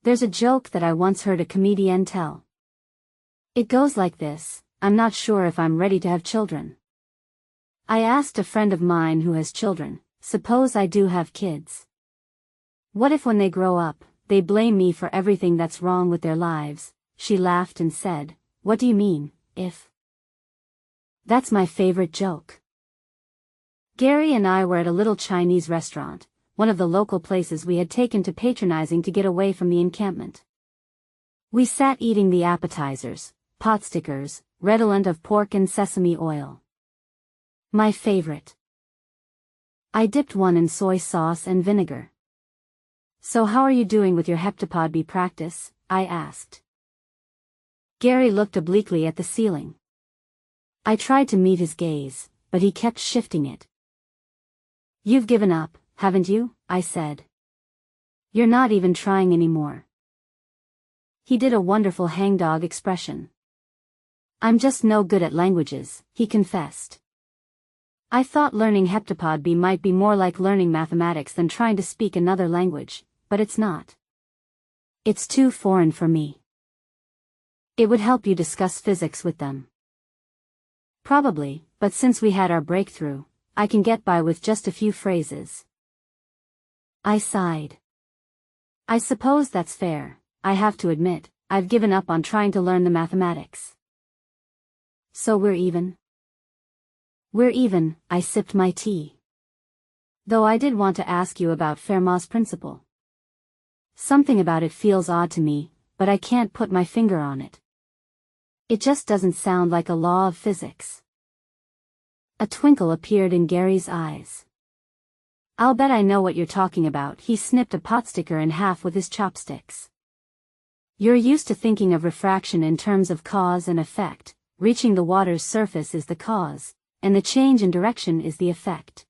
There's a joke that I once heard a comedian tell. It goes like this: I'm not sure if I'm ready to have children. I asked a friend of mine who has children, suppose I do have kids. What if when they grow up, they blame me for everything that's wrong with their lives? She laughed and said, "What do you mean, if?" That's my favorite joke. Gary and I were at a little Chinese restaurant, one of the local places we had taken to patronizing to get away from the encampment. We sat eating the appetizers, pot stickers, redolent of pork and sesame oil. My favorite. I dipped one in soy sauce and vinegar. "So how are you doing with your heptapod B practice?" I asked. Gary looked obliquely at the ceiling. I tried to meet his gaze, but he kept shifting it. "You've given up, haven't you?" I said. "You're not even trying anymore." He did a wonderful hangdog expression. "I'm just no good at languages," he confessed. I thought learning heptapod B might be more like learning mathematics than trying to speak another language, but it's not. It's too foreign for me. It would help you discuss physics with them. Probably, but since we had our breakthrough, I can get by with just a few phrases. I sighed. I suppose that's fair. I have to admit, I've given up on trying to learn the mathematics. So we're even? We're even. I sipped my tea. Though I did want to ask you about Fermat's principle. Something about it feels odd to me, but I can't put my finger on it. It just doesn't sound like a law of physics. A twinkle appeared in Gary's eyes. "I'll bet I know what you're talking about." He snipped a pot sticker in half with his chopsticks. "You're used to thinking of refraction in terms of cause and effect. Reaching the water's surface is the cause, and the change in direction is the effect.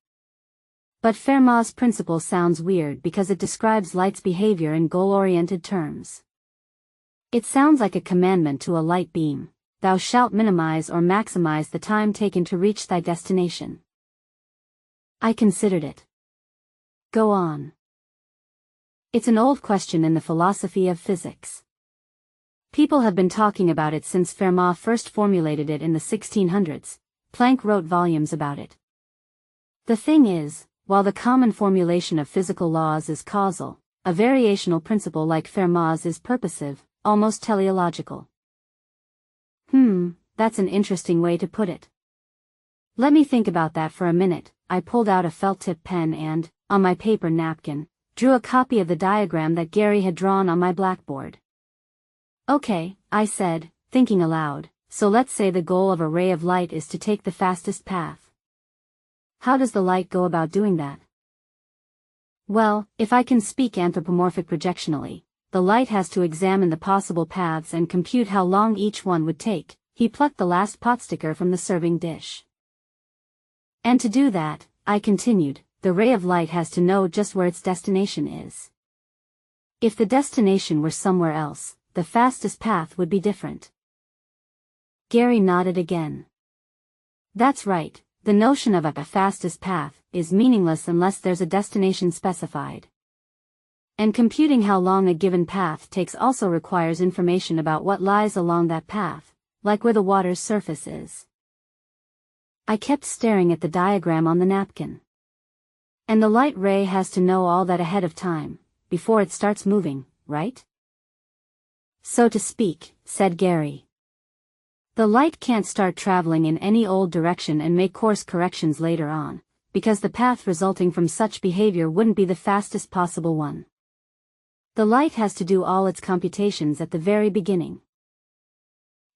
But Fermat's principle sounds weird because it describes light's behavior in goal-oriented terms. It sounds like a commandment to a light beam: thou shalt minimize or maximize the time taken to reach thy destination." I considered it. "Go on." "It's an old question in the philosophy of physics. People have been talking about it since Fermat first formulated it in the 1600s. Planck wrote volumes about it. The thing is, while the common formulation of physical laws is causal, a variational principle like Fermat's is purposive, almost teleological." That's an interesting way to put it. Let me think about that for a minute. I pulled out a felt-tip pen and, on my paper napkin, drew a copy of the diagram that Gary had drawn on my blackboard. "Okay," I said, thinking aloud. "So let's say the goal of a ray of light is to take the fastest path. How does the light go about doing that?" "Well, if I can speak anthropomorphic projectionally, the light has to examine the possible paths and compute how long each one would take." He plucked the last pot sticker from the serving dish. "And to do that," I continued, "the ray of light has to know just where its destination is. If the destination were somewhere else, the fastest path would be different." Gary nodded again. "That's right, the notion of a fastest path is meaningless unless there's a destination specified. And computing how long a given path takes also requires information about what lies along that path, like where the water's surface is." I kept staring at the diagram on the napkin. "And the light ray has to know all that ahead of time, before it starts moving, right?" "So to speak," said Gary. "The light can't start traveling in any old direction and make course corrections later on, because the path resulting from such behavior wouldn't be the fastest possible one. The light has to do all its computations at the very beginning."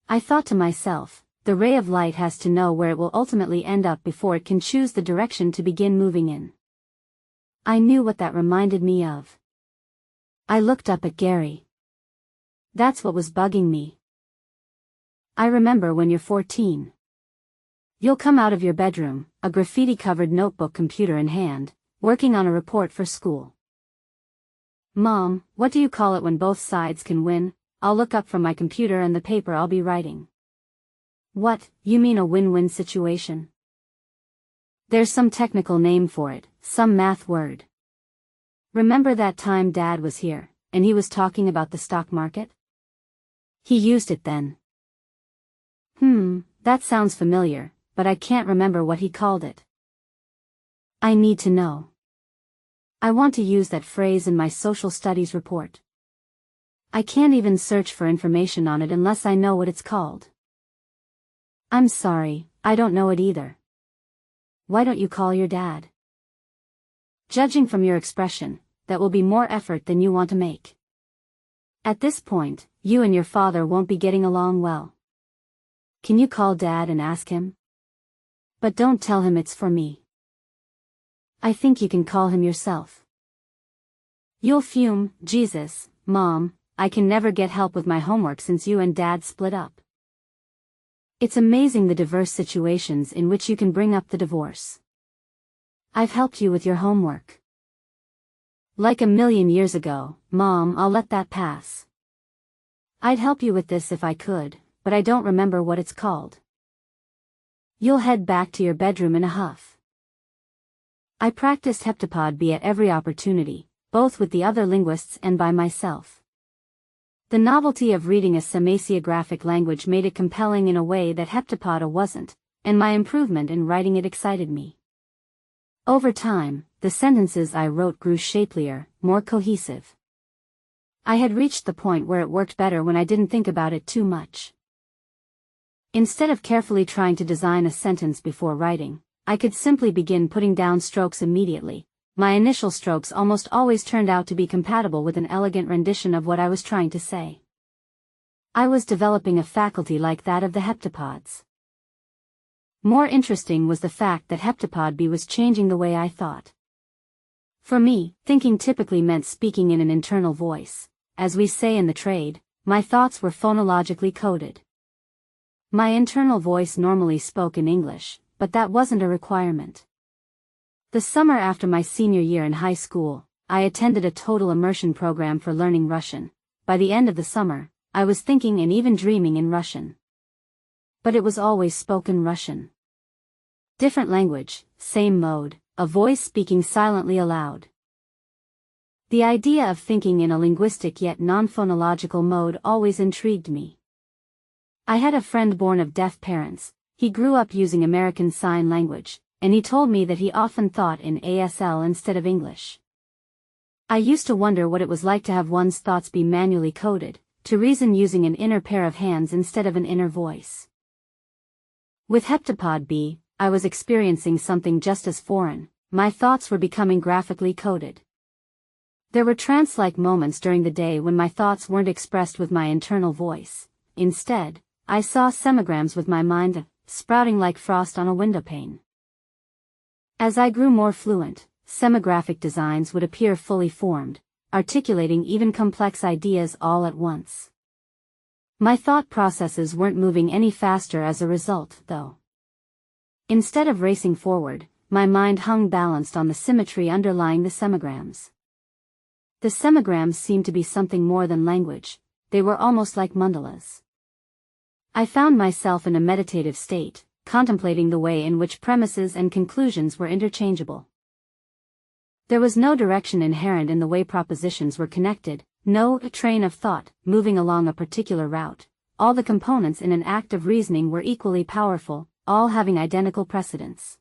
I thought to myself, the ray of light has to know where it will ultimately end up before it can choose the direction to begin moving in. I knew what that reminded me of. I looked up at Gary. That's what was bugging me. "I remember when you're 14. You'll come out of your bedroom, a graffiti-covered notebook, computer in hand, working on a report for school. 'Mom, what do you call it when both sides can win?' I'll look up from my computer and the paper I'll be writing. 'What, you mean a win-win situation?' There's some technical name for it, some math word. Remember that time Dad was here, and he was talking about the stock market? He used it then. That sounds familiar, but I can't remember what he called it. I need to know. I want to use that phrase in my social studies report. I can't even search for information on it unless I know what it's called. I'm sorry, I don't know it either. Why don't you call your dad? Judging from your expression, that will be more effort than you want to make. At this point, you and your father won't be getting along well. Can you call Dad and ask him? But don't tell him it's for me. I think you can call him yourself. You'll fume, Jesus, Mom, I can never get help with my homework since you and Dad split up. It's amazing the diverse situations in which you can bring up the divorce. I've helped you with your homework. Like a million years ago, Mom, I'll let that pass. I'd help you with this if I could, but I don't remember what it's called. You'll head back to your bedroom in a huff. I practiced heptapod B at every opportunity, both with the other linguists and by myself. The novelty of reading a semasiographic language made it compelling in a way that heptapod A wasn't, and my improvement in writing it excited me. Over time, the sentences I wrote grew shapelier, more cohesive. I had reached the point where it worked better when I didn't think about it too much. Instead of carefully trying to design a sentence before writing, I could simply begin putting down strokes immediately. My initial strokes almost always turned out to be compatible with an elegant rendition of what I was trying to say. I was developing a faculty like that of the heptapods. More interesting was the fact that heptapod B was changing the way I thought. For me, thinking typically meant speaking in an internal voice. As we say in the trade, my thoughts were phonologically coded. My internal voice normally spoke in English, but that wasn't a requirement. The summer after my senior year in high school, I attended a total immersion program for learning Russian. By the end of the summer, I was thinking and even dreaming in Russian. But it was always spoken Russian. Different language, same mode, a voice speaking silently aloud. The idea of thinking in a linguistic yet non-phonological mode always intrigued me. I had a friend born of deaf parents. He grew up using American Sign Language, and he told me that he often thought in ASL instead of English. I used to wonder what it was like to have one's thoughts be manually coded, to reason using an inner pair of hands instead of an inner voice. With heptapod B, I was experiencing something just as foreign. My thoughts were becoming graphically coded. There were trance-like moments during the day when my thoughts weren't expressed with my internal voice. Instead, I saw semigrams with my mind, sprouting like frost on a windowpane. As I grew more fluent, semigraphic designs would appear fully formed, articulating even complex ideas all at once. My thought processes weren't moving any faster as a result, though. Instead of racing forward, my mind hung balanced on the symmetry underlying the semigrams. The semigrams seemed to be something more than language. They were almost like mandalas. I found myself in a meditative state, contemplating the way in which premises and conclusions were interchangeable. There was no direction inherent in the way propositions were connected, no train of thought moving along a particular route. All the components in an act of reasoning were equally powerful, all having identical precedence.